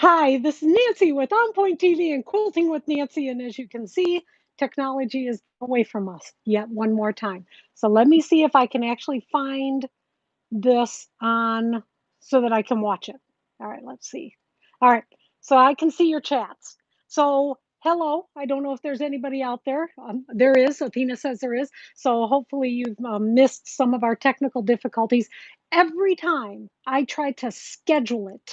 Hi, this is Nancy with On Point TV and Quilting with Nancy. And as you can see, technology is away from us yet one more time. So let me see if I can actually find this on so that I can watch it. All right, let's see. All right, so I can see your chats. So hello, I don't know if there's anybody out there. There is. Athena says there is. So hopefully you've missed some of our technical difficulties. Every time I try to schedule it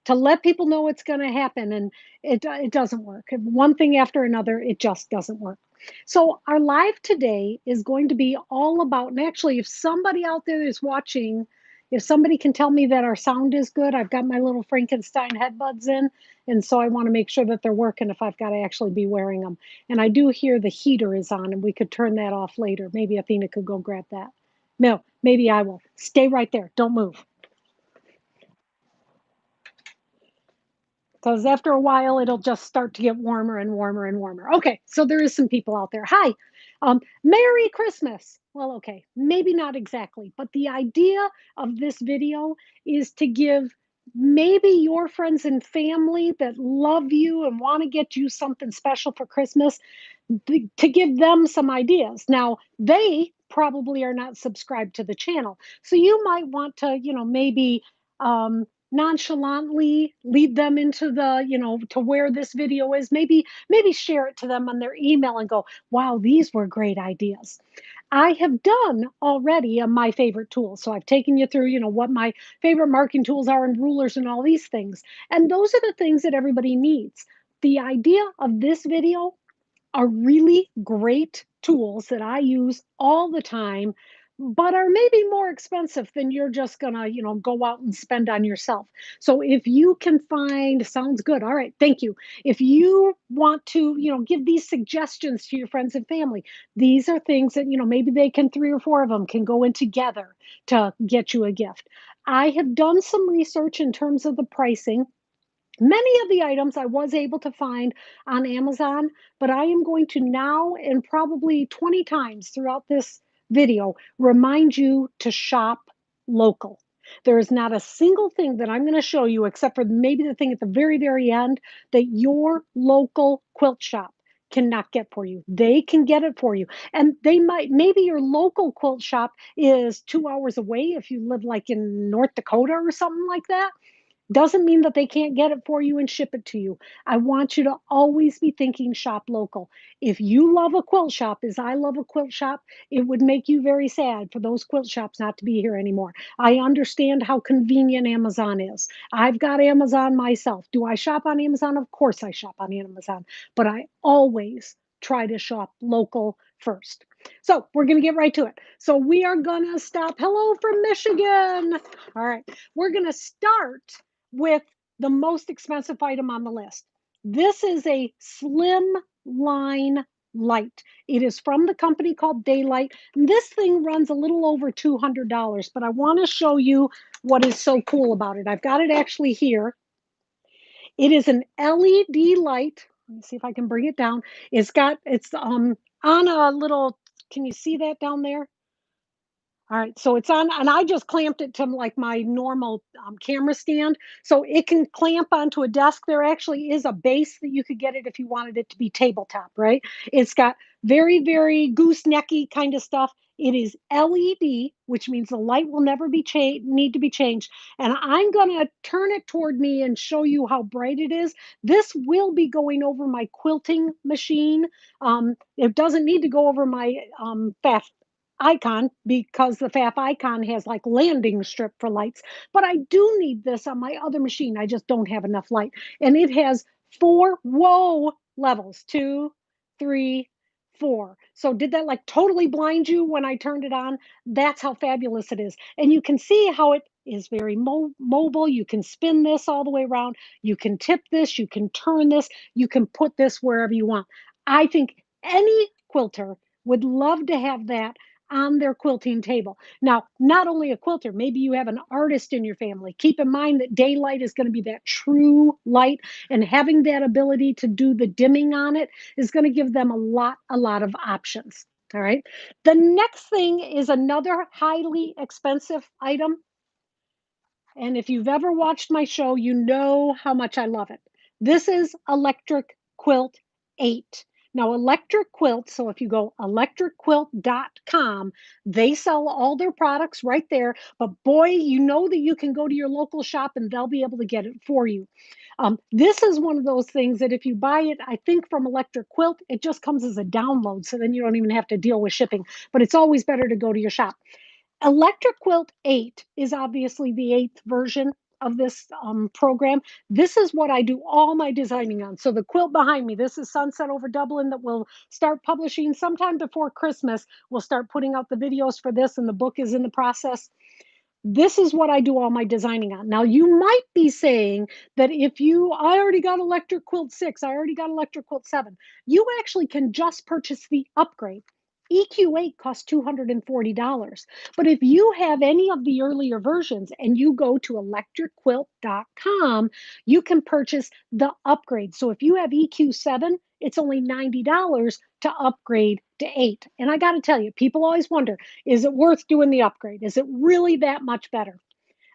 to let people know it's going to happen, and it doesn't work. One thing after another, it just doesn't work. So, our live today is going to be all about, and actually, if somebody out there is watching, if somebody can tell me that our sound is good, I've got my little Frankenstein headbuds in, and so I want to make sure that they're working if I've got to actually be wearing them. And I do hear the heater is on, and we could turn that off later. Maybe Athena could go grab that. No, maybe I will. Stay right there. Don't move. Because after a while, it'll just start to get warmer and warmer and warmer. Okay, so there is some people out there. Hi, Merry Christmas. Well, okay, maybe not exactly, but the idea of this video is to give maybe your friends and family that love you and want to get you something special for Christmas, to give them some ideas. Now, they probably are not subscribed to the channel, so you might want to, maybe nonchalantly lead them into the, to where this video is. Maybe share it to them on their email and go, wow, these were great ideas. I have done already my favorite tools. So I've taken you through, what my favorite marking tools are and rulers and all these things. And those are the things that everybody needs. The idea of this video are really great tools that I use all the time, but are maybe more expensive than you're just gonna, go out and spend on yourself. So if you can find, sounds good. All right, thank you. If you want to, give these suggestions to your friends and family, these are things that, maybe they can, three or four of them can go in together to get you a gift. I have done some research in terms of the pricing. Many of the items I was able to find on Amazon, but I am going to now, and probably 20 times throughout this video, remind you to shop local. There is not a single thing that I'm going to show you, except for maybe the thing at the very, very end, that your local quilt shop cannot get for you. They can get it for you. And they might, maybe your local quilt shop is 2 hours away if you live like in North Dakota or something like that. Doesn't mean that they can't get it for you and ship it to you. I want you to always be thinking shop local. If you love a quilt shop as I love a quilt shop, it would make you very sad for those quilt shops not to be here anymore. I understand how convenient Amazon is. I've got Amazon myself. Do I shop on Amazon? Of course I shop on Amazon, but I always try to shop local first. So we're going to get right to it. So we are going to stop. Hello from Michigan. All right. We're going to start with the most expensive item on the list. This is a Slimline light. It is from the company called Daylight. This thing runs a little over $200, but I want to show you what is so cool about it. I've got it actually here. It is an LED light. Let me see if I can bring it down. It's on a little, can you see that down there? All right, so it's on, and I just clamped it to like my normal camera stand, so it can clamp onto a desk. There actually is a base that you could get it if you wanted it to be tabletop, right? It's got very, very goosenecky kind of stuff. It is LED, which means the light will never need to be changed. And I'm gonna turn it toward me and show you how bright it is. This will be going over my quilting machine. It doesn't need to go over my fast icon because the FAF icon has like landing strip for lights. But I do need this on my other machine. I just don't have enough light. And it has four, whoa, levels, 2, 3, 4. So did that like totally blind you when I turned it on? That's how fabulous it is. And you can see how it is very mobile. You can spin this all the way around. You can tip this. You can turn this. You can put this wherever you want. I think any quilter would love to have that on their quilting table. Now, not only a quilter, maybe you have an artist in your family. Keep in mind that daylight is going to be that true light, and having that ability to do the dimming on it is going to give them a lot of options. All right. The next thing is another highly expensive item. And if you've ever watched my show, you know how much I love it. This is Electric Quilt 8. Now, Electric Quilt, so if you go electricquilt.com, they sell all their products right there. But boy, you know that you can go to your local shop and they'll be able to get it for you. This is one of those things that if you buy it, I think from Electric Quilt, it just comes as a download. So then you don't even have to deal with shipping. But it's always better to go to your shop. Electric Quilt 8 is obviously the 8th version of this program. This is what I do all my designing on. So the quilt behind me, this is Sunset over Dublin that will start publishing sometime before Christmas. We'll start putting out the videos for this, and the book is in the process. This is what I do all my designing on. Now, you might be saying that I already got Electric Quilt 6, I already got Electric Quilt 7. You actually can just purchase the upgrade. EQ8 costs $240. But if you have any of the earlier versions and you go to electricquilt.com, you can purchase the upgrade. So if you have EQ7, it's only $90 to upgrade to 8. And I got to tell you, people always wonder, is it worth doing the upgrade? Is it really that much better?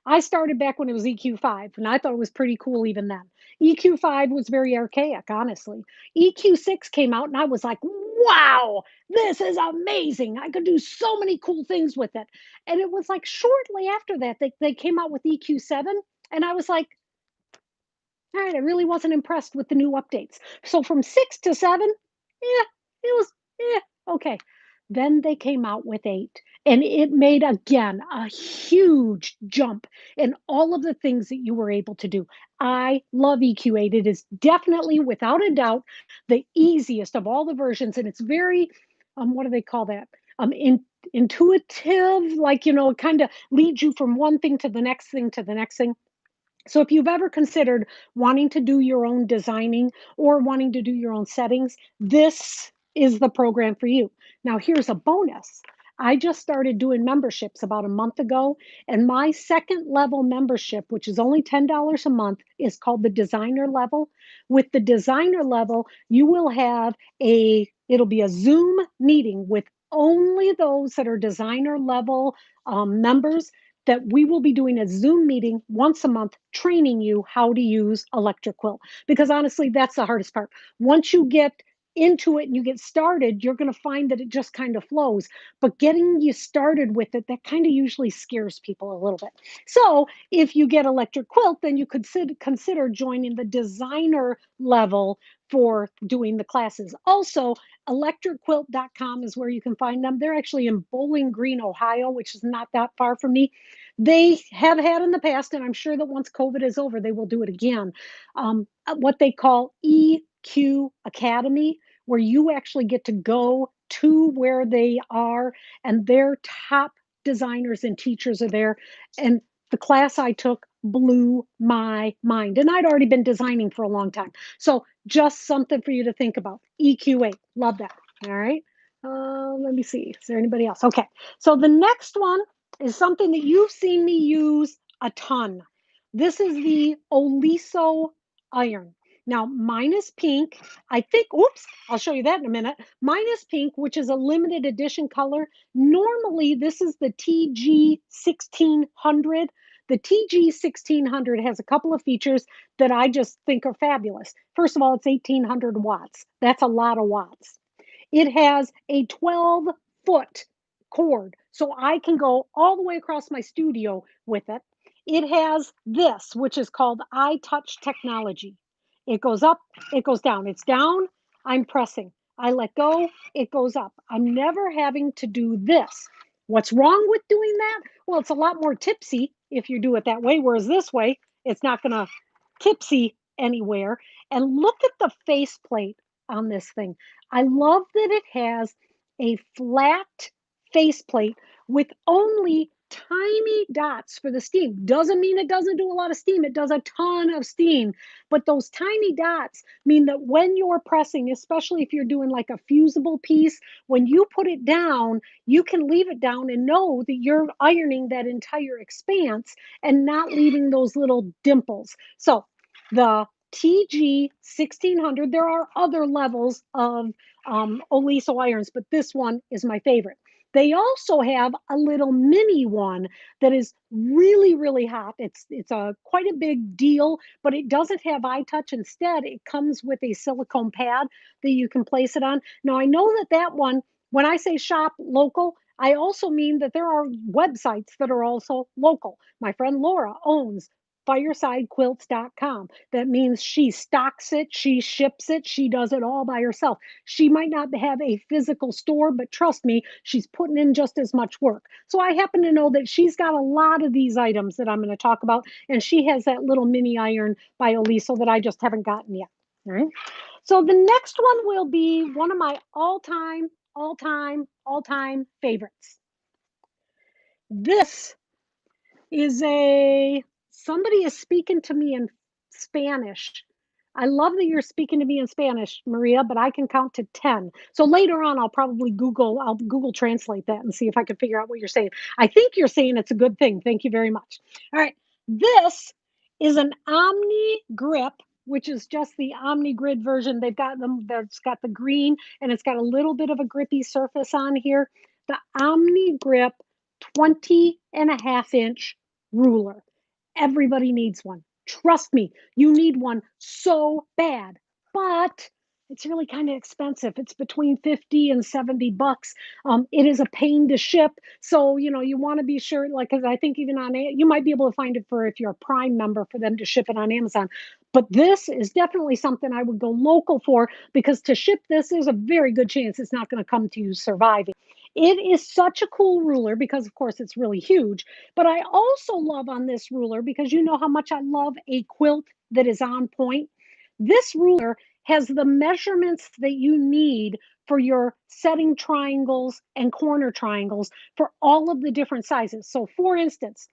I started back when it was EQ5, and I thought it was pretty cool even then. EQ5 was very archaic, honestly. EQ6 came out, and I was like, wow, this is amazing. I could do so many cool things with it. And it was like shortly after that, they came out with EQ7, and I was like, all right, I really wasn't impressed with the new updates. So from 6 to 7, yeah, it was okay. Then they came out with 8, and it made again a huge jump in all of the things that you were able to do. I love EQ8. It is definitely, without a doubt, the easiest of all the versions, and it's very, what do they call that? Intuitive, like, it kind of leads you from one thing to the next thing to the next thing. So if you've ever considered wanting to do your own designing or wanting to do your own settings, this is the program for you. Now, here's a bonus. I just started doing memberships about a month ago, and my second level membership, which is only $10 a month, is called the designer level. With the designer level, you will have it'll be a Zoom meeting with only those that are designer level members, that we will be doing a Zoom meeting once a month training you how to use Electric Quilt. Because honestly, that's the hardest part. Once you get into it and you get started, you're going to find that it just kind of flows. But getting you started with it, that kind of usually scares people a little bit. So if you get Electric Quilt, then you could consider joining the designer level for doing the classes. Also, electricquilt.com is where you can find them. They're actually in Bowling Green, Ohio, which is not that far from me. They have had in the past, and I'm sure that once COVID is over, they will do it again. What they call EQ Academy, where you actually get to go to where they are, and their top designers and teachers are there. And the class I took blew my mind. And I'd already been designing for a long time. So just something for you to think about. EQ8. Love that. All right. Let me see. Is there anybody else? Okay. So the next one is something that you've seen me use a ton. This is the Oliso iron. Now, mine is pink. I think, oops, I'll show you that in a minute. Mine is pink, which is a limited edition color. Normally, this is the TG 1600. The TG 1600 has a couple of features that I just think are fabulous. First of all, it's 1800 watts. That's a lot of watts. It has a 12-foot cord, so I can go all the way across my studio with it. It has this, which is called iTouch technology. It goes up, it goes down. It's down, I'm pressing. I let go, it goes up. I'm never having to do this. What's wrong with doing that? Well, it's a lot more tipsy if you do it that way, whereas this way, it's not going to tipsy anywhere. And look at the faceplate on this thing. I love that it has a flat faceplate with only tiny dots for the steam. Doesn't mean it doesn't do a lot of steam. It does a ton of steam. But those tiny dots mean that when you're pressing, especially if you're doing like a fusible piece, when you put it down, you can leave it down and know that you're ironing that entire expanse and not leaving those little dimples. So the TG 1600, there are other levels of Oliso irons, but this one is my favorite. They also have a little mini one that is really, really hot. It's a quite a big deal, but it doesn't have eye touch. Instead, it comes with a silicone pad that you can place it on. Now, I know that that one, when I say shop local, I also mean that there are websites that are also local. My friend Laura owns firesidequilts.com. That means she stocks it, she ships it, she does it all by herself. She might not have a physical store, but trust me, she's putting in just as much work. So I happen to know that she's got a lot of these items that I'm going to talk about, and she has that little mini iron by Oliso that I just haven't gotten yet. All right. So the next one will be one of my all-time favorites. This is a somebody is speaking to me in Spanish. I love that you're speaking to me in Spanish, Maria, but I can count to 10. So later on, I'll Google translate that and see if I can figure out what you're saying. I think you're saying it's a good thing. Thank you very much. All right. This is an Omni Grip, which is just the Omnigrid version. They've got them, that's got the green and it's got a little bit of a grippy surface on here. The Omni Grip 20.5-inch ruler. Everybody needs one. Trust me, you need one so bad. But it's really kind of expensive. It's between 50 and 70 bucks. It is a pain to ship. So, you want to be sure, like, because I think even you might be able to find it for if you're a Prime member for them to ship it on Amazon. But this is definitely something I would go local for because to ship this, there's a very good chance it's not going to come to you surviving. It is such a cool ruler because, of course, it's really huge. But I also love on this ruler because you know how much I love a quilt that is on point. This ruler has the measurements that you need for your setting triangles and corner triangles for all of the different sizes. So, for instance,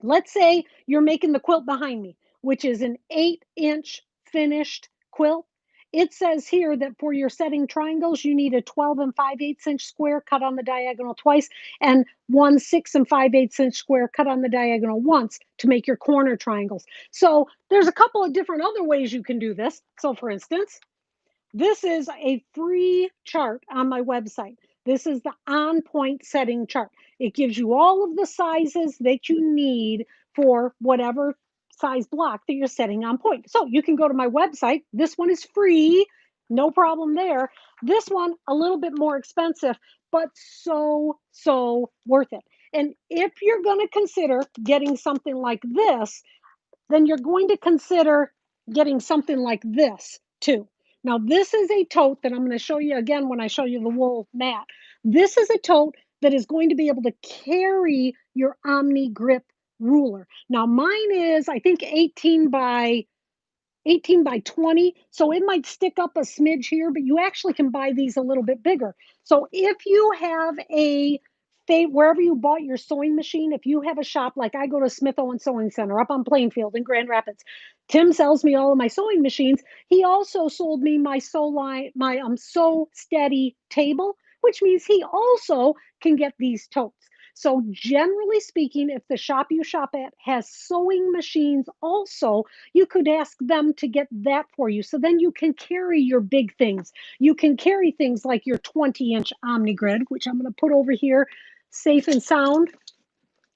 let's say you're making the quilt behind me, which is an 8-inch finished quilt. It says here that for your setting triangles, you need a 12 and 5/8 inch square cut on the diagonal twice, and one 6 and 5/8 inch square cut on the diagonal once to make your corner triangles. So there's a couple of different other ways you can do this. So for instance, this is a free chart on my website. This is the on point setting chart. It gives you all of the sizes that you need for whatever size block that you're setting on point. So you can go to my website. This one is free, no problem there. This one, a little bit more expensive, but so worth it. And if you're going to consider getting something like this, then you're going to consider getting something like this too. Now, this is a tote that I'm going to show you again when I show you the wool mat. This is a tote that is going to be able to carry your Omni Grip ruler. Now, mine is, I think, 18 by 20. So it might stick up a smidge here, but you actually can buy these a little bit bigger. So if you have wherever you bought your sewing machine, if you have a shop like I go to Smith Owen Sewing Center up on Plainfield in Grand Rapids, Tim sells me all of my sewing machines. He also sold me my Sew Steady table, which means he also can get these totes. So generally speaking, if the shop you shop at has sewing machines also, you could ask them to get that for you. So then you can carry your big things. You can carry things like your 20-inch Omnigrid, which I'm going to put over here safe and sound.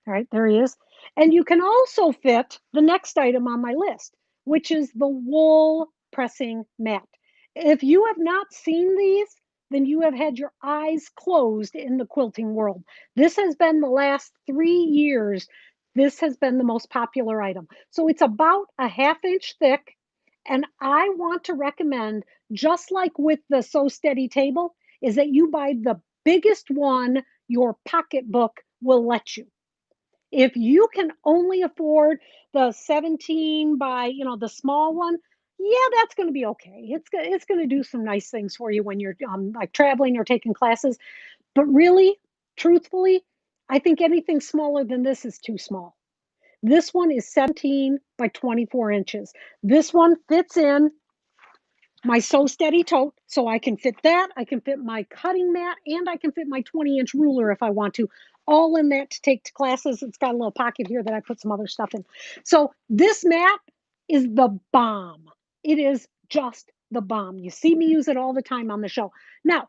All right, there he is. And you can also fit the next item on my list, which is the wool pressing mat. If you have not seen these, then you have had your eyes closed in the quilting world. This has been the last 3 years. This has been the most popular item. So it's about a 1/2 inch thick. And I want to recommend, just like with the Sew Steady table, is that you buy the biggest one your pocketbook will let you. If you can only afford the 17 by, the small one, yeah, that's going to be okay. It's going to do some nice things for you when you're like traveling or taking classes. But really, truthfully, I think anything smaller than this is too small. This one is 17 by 24 inches. This one fits in my Sew Steady tote, so I can fit that. I can fit my cutting mat, and I can fit my 20-inch ruler if I want to, all in that to take to classes. It's got a little pocket here that I put some other stuff in. So this mat is the bomb. It is just the bomb. You see me use it all the time on the show. Now,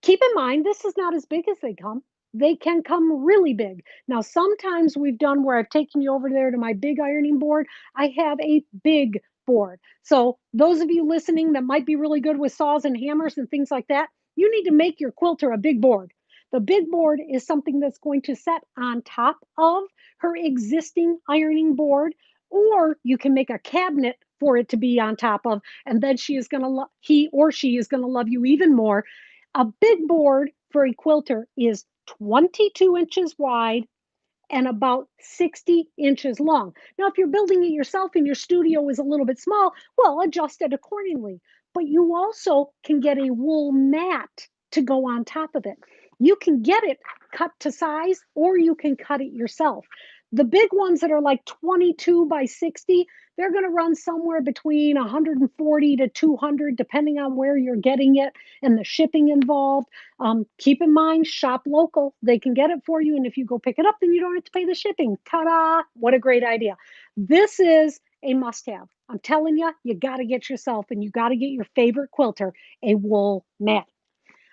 keep in mind, this is not as big as they come. They can come really big. Now, sometimes we've done where I've taken you over there to my big ironing board. I have a big board. So, those of you listening that might be really good with saws and hammers and things like that, you need to make your quilter a big board. The big board is something that's going to set on top of her existing ironing board, or you can make a cabinet for it to be on top of, and then she is going to he or she is going to love you even more. A big board for a quilter is 22 inches wide and about 60 inches long. Now, if you're building it yourself and your studio is a little bit small, well, adjust it accordingly. But you also can get a wool mat to go on top of it. You can get it cut to size or you can cut it yourself. The big ones that are like 22 by 60, they're going to run somewhere between 140 to 200, depending on where you're getting it and the shipping involved. Keep in mind, shop local. They can get it for you. And if you go pick it up, then you don't have to pay the shipping. Ta-da! What a great idea. This is a must-have. I'm telling you, you got to get yourself and you got to get your favorite quilter a wool mat.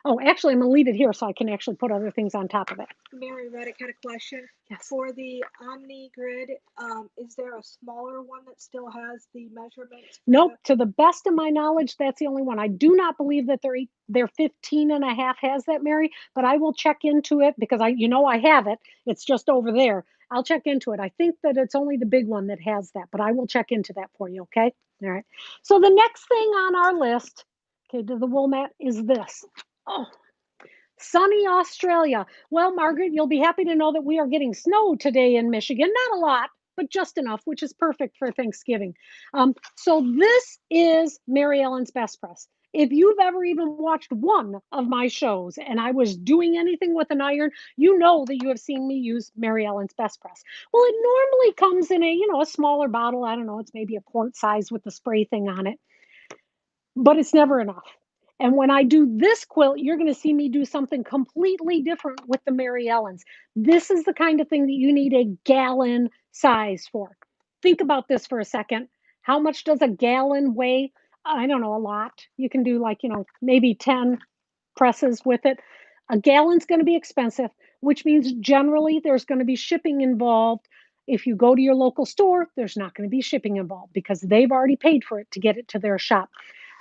Oh, actually, I'm going to leave it here so I can actually put other things on top of it. Mary Reddick had a question. Yes. For the Omnigrid, is there a smaller one that still has the measurements? Nope. To the best of my knowledge, that's the only one. I do not believe that their 15 and a half has that, Mary, but I will check into it because I have it. It's just over there. I'll check into it. I think that it's only the big one that has that, but I will check into that for you, okay? All right. So the next thing on our list, okay, to the wool mat is this. Oh, sunny Australia. Well, Margaret, you'll be happy to know that we are getting snow today in Michigan. Not a lot, but just enough, which is perfect for Thanksgiving. So this is Mary Ellen's Best Press. If you've ever even watched one of my shows and I was doing anything with an iron, you know that you have seen me use Mary Ellen's Best Press. Well, it normally comes in a smaller bottle. I don't know, it's maybe a quart size with the spray thing on it, but it's never enough. And when I do this quilt, you're going to see me do something completely different with the Mary Ellens. This is the kind of thing that you need a gallon size for. Think about this for a second. How much does a gallon weigh? I don't know, a lot. You can do like, maybe 10 presses with it. A gallon's going to be expensive, which means generally there's going to be shipping involved. If you go to your local store, there's not going to be shipping involved because they've already paid for it to get it to their shop.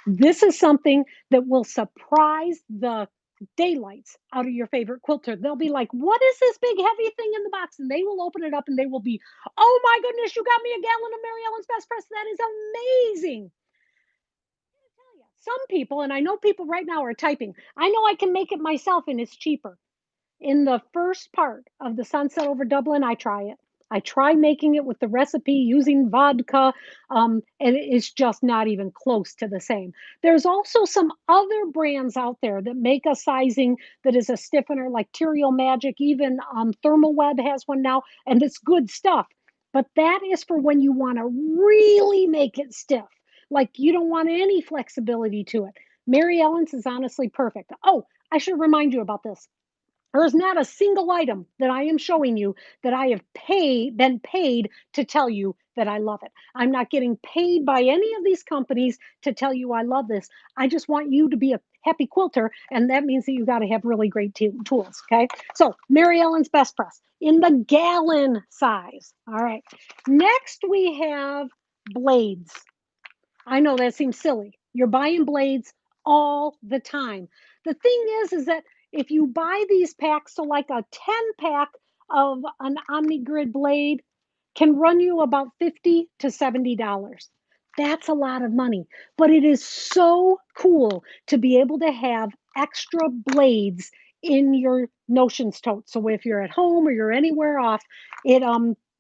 This is something that will surprise the daylights out of your favorite quilter. They'll be like, "What is this big heavy thing in the box?" And they will open it up and they will be, "Oh my goodness, you got me a gallon of Mary Ellen's Best Press. That is amazing." Some people, and I know people right now are typing, I know I can make it myself and it's cheaper. In the first part of the Sunset over Dublin, I try it. I try making it with the recipe using vodka, and it's just not even close to the same. There's also some other brands out there that make a sizing that is a stiffener, like Terrio Magic, even Thermal Web has one now, and it's good stuff. But that is for when you want to really make it stiff, like you don't want any flexibility to it. Mary Ellen's is honestly perfect. Oh, I should remind you about this. There is not a single item that I am showing you that I have been paid to tell you that I love it. I'm not getting paid by any of these companies to tell you I love this. I just want you to be a happy quilter, and that means that you got to have really great tools. Okay. So, Mary Ellen's Best Press in the gallon size. All right. Next, we have blades. I know that seems silly. You're buying blades all the time. The thing is that if you buy these packs, so like a 10 pack of an Omnigrid blade can run you about $50 to $70. That's a lot of money, but it is so cool to be able to have extra blades in your notions tote. So if you're at home or you're anywhere off, it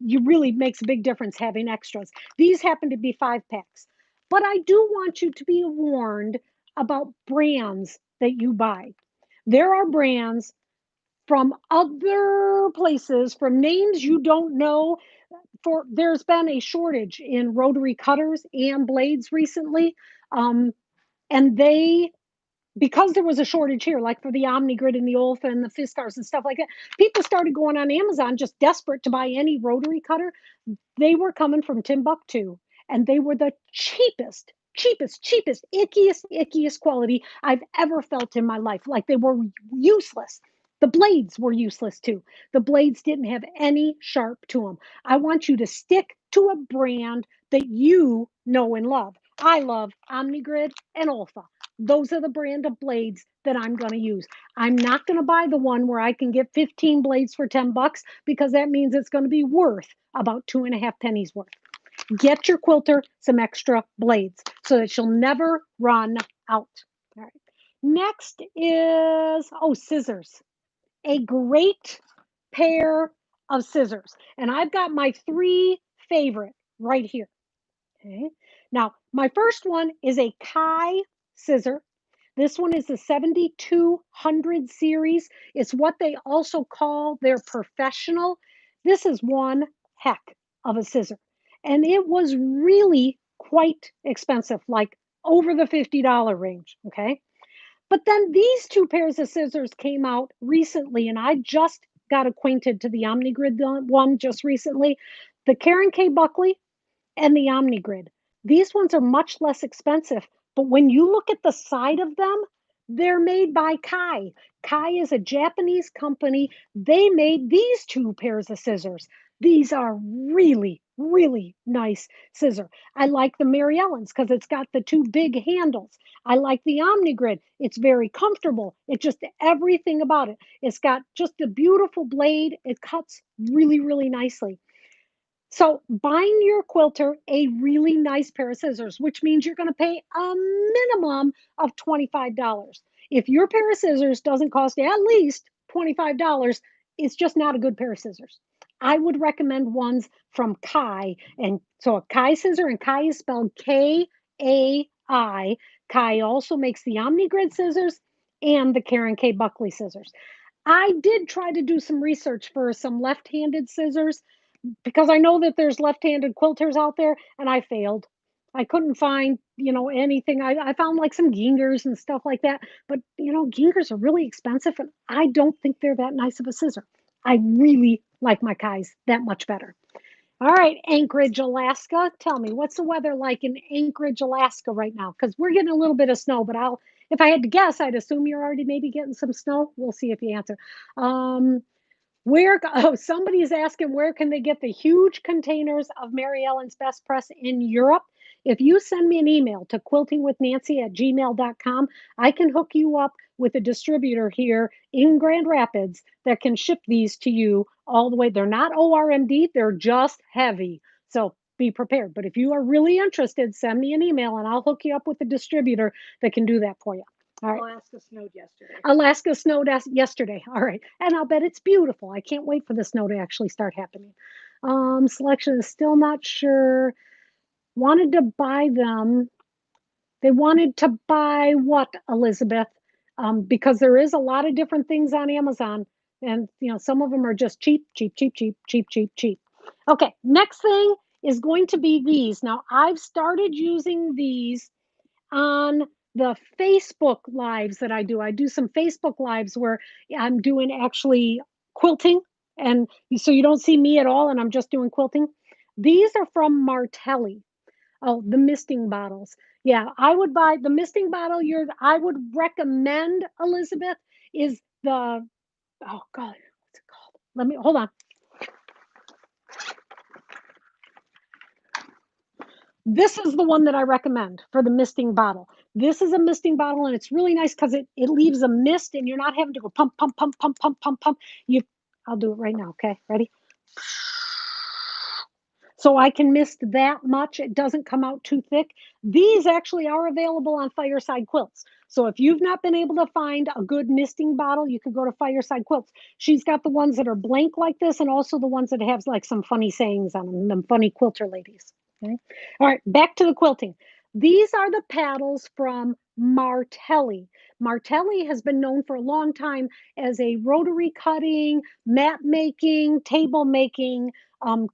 you really makes a big difference having extras. These happen to be 5 packs. But I do want you to be warned about brands that you buy. There are brands from other places, from names you don't know. There's been a shortage in rotary cutters and blades recently, and they because there was a shortage here, like for the Omnigrid and the Olfa and the Fiskars and stuff like that, people started going on Amazon just desperate to buy any rotary cutter. They were coming from Timbuktu and they were the cheapest, ickiest quality I've ever felt in my life. Like they were useless. The blades were useless too. The blades didn't have any sharp to them. I want you to stick to a brand that you know and love. I love Omnigrid and Olfa. Those are the brand of blades that I'm going to use. I'm not going to buy the one where I can get 15 blades for 10 bucks because that means it's going to be worth about 2.5 pennies worth. Get your quilter some extra blades so that she'll never run out. All right. Next is, oh, scissors. A great pair of scissors. And I've got my three favorite right here. Okay. Now, my first one is a Kai scissor. This one is the 7200 series. It's what they also call their professional. This is one heck of a scissor. And it was really quite expensive, like over the $50 range. Okay. But then these two pairs of scissors came out recently, and I just got acquainted to the Omnigrid one just recently. The Karen K. Buckley and the Omnigrid. These ones are much less expensive, but when you look at the side of them, they're made by Kai. Kai is a Japanese company. They made these two pairs of scissors. These are really, really nice scissors. I like the Mary Ellen's because it's got the two big handles. I like the Omnigrid. It's very comfortable. It's just everything about it. It's got just a beautiful blade. It cuts really, really nicely. So buying your quilter a really nice pair of scissors, which means you're going to pay a minimum of $25. If your pair of scissors doesn't cost at least $25, it's just not a good pair of scissors. I would recommend ones from Kai. And so a Kai scissor, and Kai is spelled Kai. Kai also makes the Omnigrid scissors and the Karen K. Buckley scissors. I did try to do some research for some left-handed scissors because I know that there's left-handed quilters out there, and I failed. I couldn't find, anything. I found like some gingers and stuff like that, but gingers are really expensive, and I don't think they're that nice of a scissor. I really like my Kais that much better. All right, Anchorage, Alaska. Tell me, what's the weather like in Anchorage, Alaska right now? Because we're getting a little bit of snow, but if I had to guess, I'd assume you're already maybe getting some snow. We'll see if you answer. Somebody's asking where can they get the huge containers of Mary Ellen's Best Press in Europe? If you send me an email to quiltingwithnancy@gmail.com, I can hook you up with a distributor here in Grand Rapids that can ship these to you all the way. They're not ORMD, they're just heavy. So be prepared. But if you are really interested, send me an email and I'll hook you up with a distributor that can do that for you. All right. Alaska snowed yesterday. Alaska snowed yesterday. All right. And I'll bet it's beautiful. I can't wait for the snow to actually start happening. Selection is still not sure. Wanted to buy them. They wanted to buy what, Elizabeth? Because there is a lot of different things on Amazon. And, some of them are just cheap, cheap, cheap, cheap, cheap, cheap, cheap. Okay. Next thing is going to be these. Now, I've started using these on the Facebook lives that I do. I do some Facebook lives where I'm doing actually quilting. And so you don't see me at all, and I'm just doing quilting. These are from Martelli. Oh, the misting bottles. Yeah, I would buy the misting bottle. I would recommend, Elizabeth, is the, oh God, what's it called? Let me, hold on. This is the one that I recommend for the misting bottle. This is a misting bottle, and it's really nice because it leaves a mist, and you're not having to go pump, pump, pump, pump, pump, pump, pump. I'll do it right now. Okay, ready? So I can mist that much. It doesn't come out too thick. These actually are available on Fireside Quilts. So if you've not been able to find a good misting bottle, you could go to Fireside Quilts. She's got the ones that are blank like this, and also the ones that have like some funny sayings on them, them funny quilter ladies. Okay. All right, back to the quilting. These are the paddles from Martelli. Martelli has been known for a long time as a rotary cutting, mat making, table making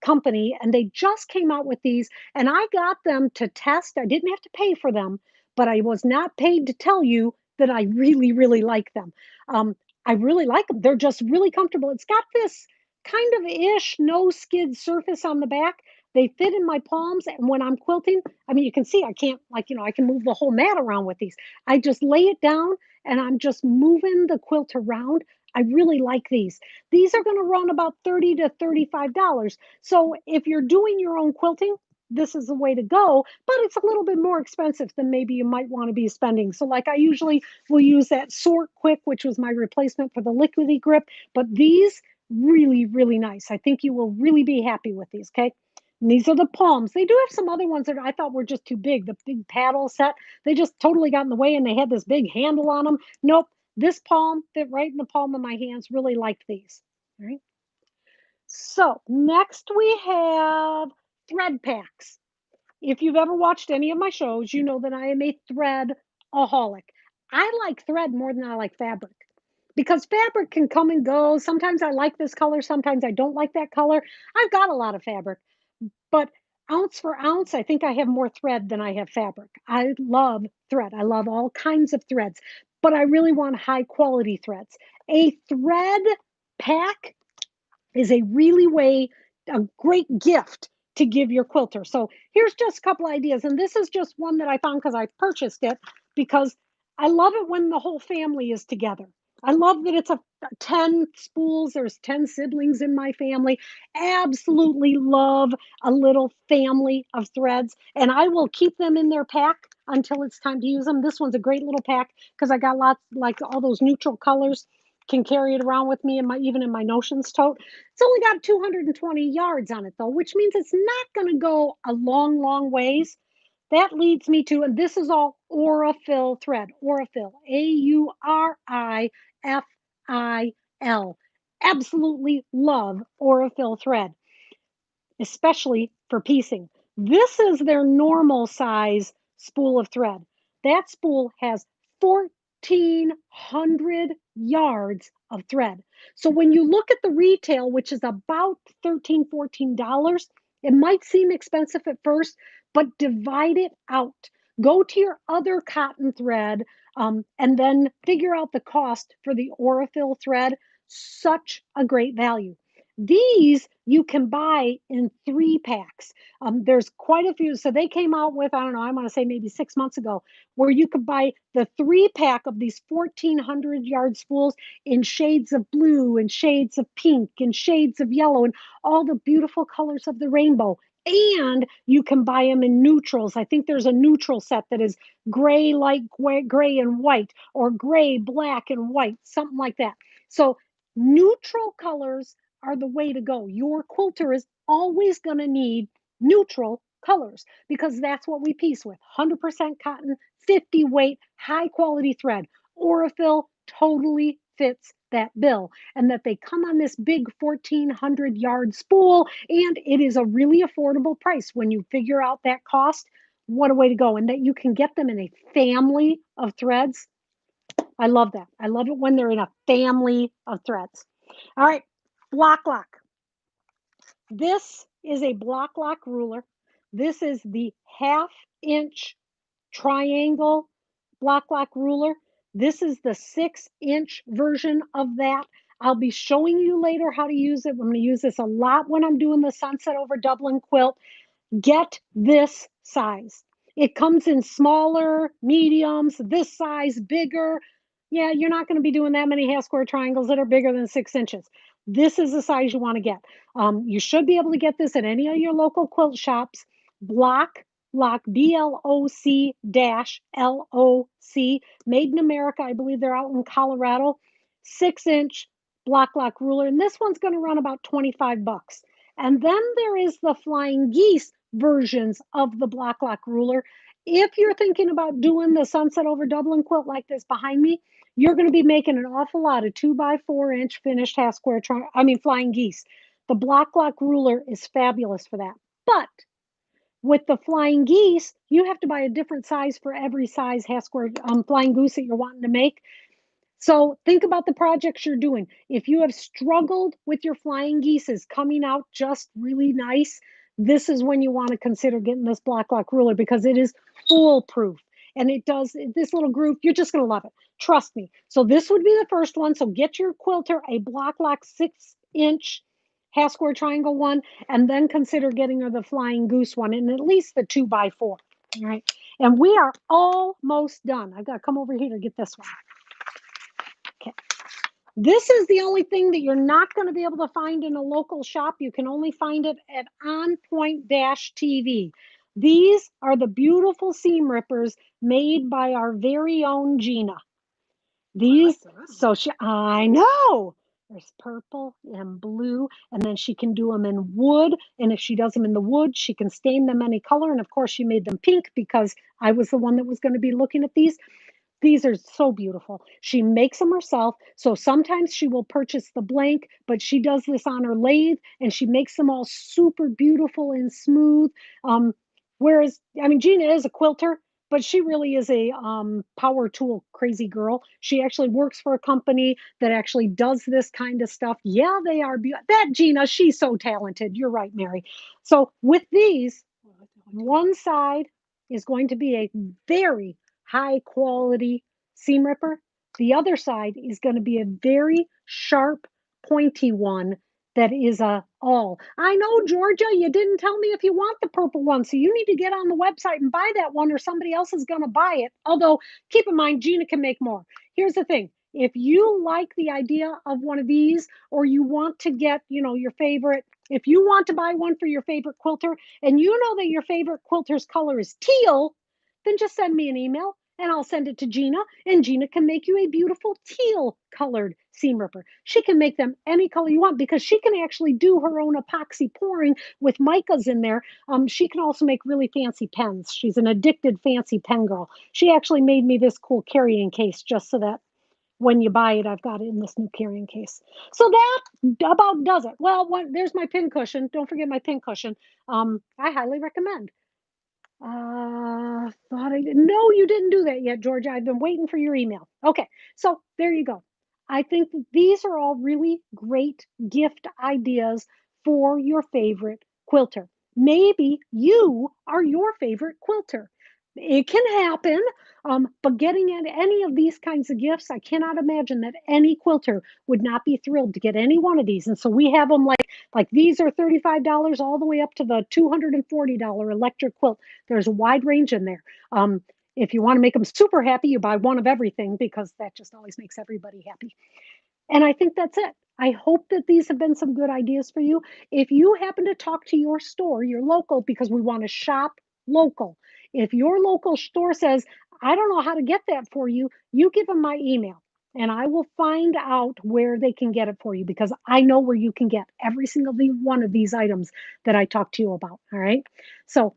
company, and they just came out with these, and I got them to test. I didn't have to pay for them, but I was not paid to tell you that I really, really like them. I really like them. They're just really comfortable. It's got this kind of ish no skid surface on the back. They fit in my palms, and when I'm quilting, I mean, you can see I can't, like, I can move the whole mat around with these. I just lay it down and I'm just moving the quilt around. I really like these. These are going to run about $30 to $35. So if you're doing your own quilting, this is the way to go, but it's a little bit more expensive than maybe you might want to be spending. So like I usually will use that Sort Quick, which was my replacement for the liquidy grip, but these really, really nice. I think you will really be happy with these, okay? And these are the palms. They do have some other ones that I thought were just too big. The big paddle set, they just totally got in the way and they had this big handle on them. Nope, this palm fit right in the palm of my hands. Really liked these. All right. So next we have thread packs. If you've ever watched any of my shows, you know that I am a thread-aholic. I like thread more than I like fabric because fabric can come and go. Sometimes I like this color, sometimes I don't like that color. I've got a lot of fabric, but ounce for ounce, I think I have more thread than I have fabric. I love thread. I love all kinds of threads, but I really want high quality threads. A thread pack is a great gift to give your quilter. So here's just a couple ideas. And this is just one that I found because I purchased it because I love it when the whole family is together. I love that it's a 10 spools. There's 10 siblings in my family. Absolutely love a little family of threads. And I will keep them in their pack until it's time to use them. This one's a great little pack because I got lots, like all those neutral colors, can carry it around with me in my even in my notions tote. It's only got 220 yards on it though, which means it's not going to go a long, long ways. That leads me to, and this is all Aurifil thread. Aurifil, Aurifil. Absolutely love Aurifil thread, especially for piecing. This is their normal size spool of thread. That spool has 1,400 yards of thread. So when you look at the retail, which is about $13, $14, it might seem expensive at first, but divide it out. Go to your other cotton thread and then figure out the cost for the Aurifil thread. Such a great value. These you can buy in 3 packs. There's quite a few. So they came out with, I don't know, I want to say maybe 6 months ago, where you could buy the 3 pack of these 1,400 yard spools in shades of blue and shades of pink and shades of yellow and all the beautiful colors of the rainbow. And you can buy them in neutrals. I think there's a neutral set that is gray, light gray and white, or gray, black and white, something like that. So neutral colors are the way to go. Your quilter is always going to need neutral colors because that's what we piece with. 100% cotton, 50 weight, high quality thread. Aurifil totally fits that bill, and that they come on this big 1,400 yard spool, and it is a really affordable price when you figure out that cost. What a way to go, and that you can get them in a family of threads. I love that. I love it when they're in a family of threads. All right, block lock. This is a block lock ruler. This is the 1/2 inch triangle block lock ruler. This is the 6-inch version of that. I'll be showing you later how to use it. I'm going to use this a lot when I'm doing the Sunset Over Dublin quilt. Get this size. It comes in smaller, mediums, this size, bigger. Yeah, you're not going to be doing that many half square triangles that are bigger than 6 inches. This is the size you want to get. You should be able to get this at any of your local quilt shops. Block Lock, BLOC dash LOC, made in America. I believe they're out in Colorado. 6-inch block lock ruler. And this one's going to run about 25 bucks. And then there is the Flying Geese versions of the block lock ruler. If you're thinking about doing the Sunset Over Dublin quilt like this behind me, you're going to be making an awful lot of 2x4-inch finished half square, Flying Geese. The block lock ruler is fabulous for that. But with the Flying Geese, you have to buy a different size for every size half square Flying Goose that you're wanting to make. So think about the projects you're doing. If you have struggled with your Flying Geeses coming out just really nice, this is when you want to consider getting this block lock ruler because it is foolproof. And it does this little groove. You're just going to love it. Trust me. So this would be the first one. So get your quilter a block lock 6-inch half square triangle one, and then consider getting her the Flying Goose one, and at least the 2x4. All right. And we are almost done. I've got to come over here to get this one. Okay. This is the only thing that you're not gonna be able to find in a local shop. You can only find it at On Point Dash TV. These are the beautiful seam rippers made by our very own Gina. I like These, the red one. so she, I know. There's purple and blue, and then she can do them in wood. And if she does them in the wood, she can stain them any color. And of course, she made them pink because I was the one that was going to be looking at these. These are so beautiful. She makes them herself. So sometimes she will purchase the blank, but she does this on her lathe and she makes them all super beautiful and smooth. Um, whereas, I mean, Gina is a quilter, but she really is a power tool crazy girl. She actually works for a company that actually does this kind of stuff. Yeah, they are. That Gina, she's so talented. You're right, Mary. So with these, Oh, I like that one too. one side is going to be a very high quality seam ripper. The other side is going to be a very sharp, pointy one that is a all. I know, Georgia, you didn't tell me if you want the purple one, so you need to get on the website and buy that one, or somebody else is going to buy it. Although, keep in mind, Gina can make more. Here's the thing. If you like the idea of one of these, or you want to get, your favorite, if you want to buy one for your favorite quilter, and you know that your favorite quilter's color is teal, then just send me an email and I'll send it to Gina, and Gina can make you a beautiful teal colored seam ripper. She can make them any color you want because she can actually do her own epoxy pouring with micas in there. She can also make really fancy pens. She's an addicted fancy pen girl. She actually made me this cool carrying case just so that when you buy it, I've got it in this new carrying case. So that about does it. Well, there's my pin cushion. Don't forget my pin cushion. I highly recommend. Thought I did. No, you didn't do that yet, Georgia. I've been waiting for your email. Okay, so there you go. I think that these are all really great gift ideas for your favorite quilter. Maybe you are your favorite quilter. It can happen, but getting at any of these kinds of gifts, I cannot imagine that any quilter would not be thrilled to get any one of these. And so we have them like these are $35 all the way up to the $240 electric quilt. There's a wide range in there. If you want to make them super happy, you buy one of everything because that just always makes everybody happy. And I think that's it. I hope that these have been some good ideas for you. If you happen to talk to your store, your local, because we want to shop local. If your local store says, I don't know how to get that for you, you give them my email and I will find out where they can get it for you because I know where you can get every single one of these items that I talked to you about. All right. So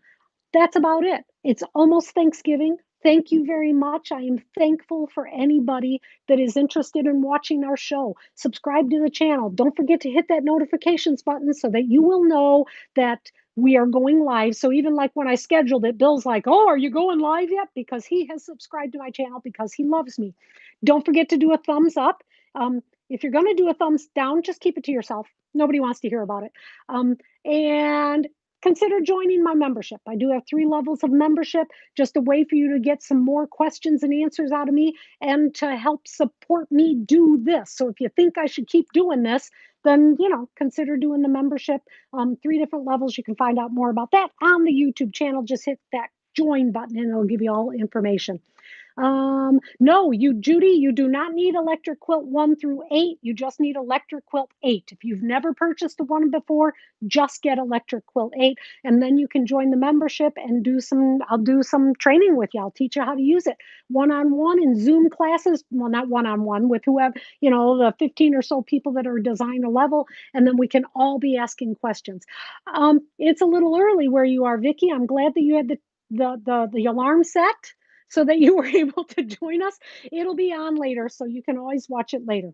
that's about it. It's almost Thanksgiving. Thank you very much. I am thankful for anybody that is interested in watching our show. Subscribe to the channel. Don't forget to hit that notifications button so that you will know that we are going live. So even like when I scheduled it, Bill's like, "Oh, are you going live yet?" Because he has subscribed to my channel because he loves me. Don't forget to do a thumbs up. If you're going to do a thumbs down, just keep it to yourself. Nobody wants to hear about it. And consider joining my membership. I do have 3 levels of membership, just a way for you to get some more questions and answers out of me and to help support me do this. So if you think I should keep doing this, then, consider doing the membership. 3 different levels. You can find out more about that on the YouTube channel. Just hit that join button and it'll give you all information. No, Judy, you do not need Electric Quilt 1 through 8. You just need Electric Quilt 8. If you've never purchased the one before, just get Electric Quilt 8, and then you can join the membership and I'll do some training with you. I'll teach you how to use it one-on-one in Zoom classes. Well, not one-on-one with whoever, the 15 or so people that are designer level, and then we can all be asking questions. It's a little early where you are, Vicky. I'm glad that you had the alarm set so that you were able to join us. It'll be on later, so you can always watch it later.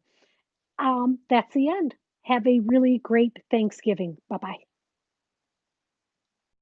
That's the end. Have a really great Thanksgiving. Bye bye.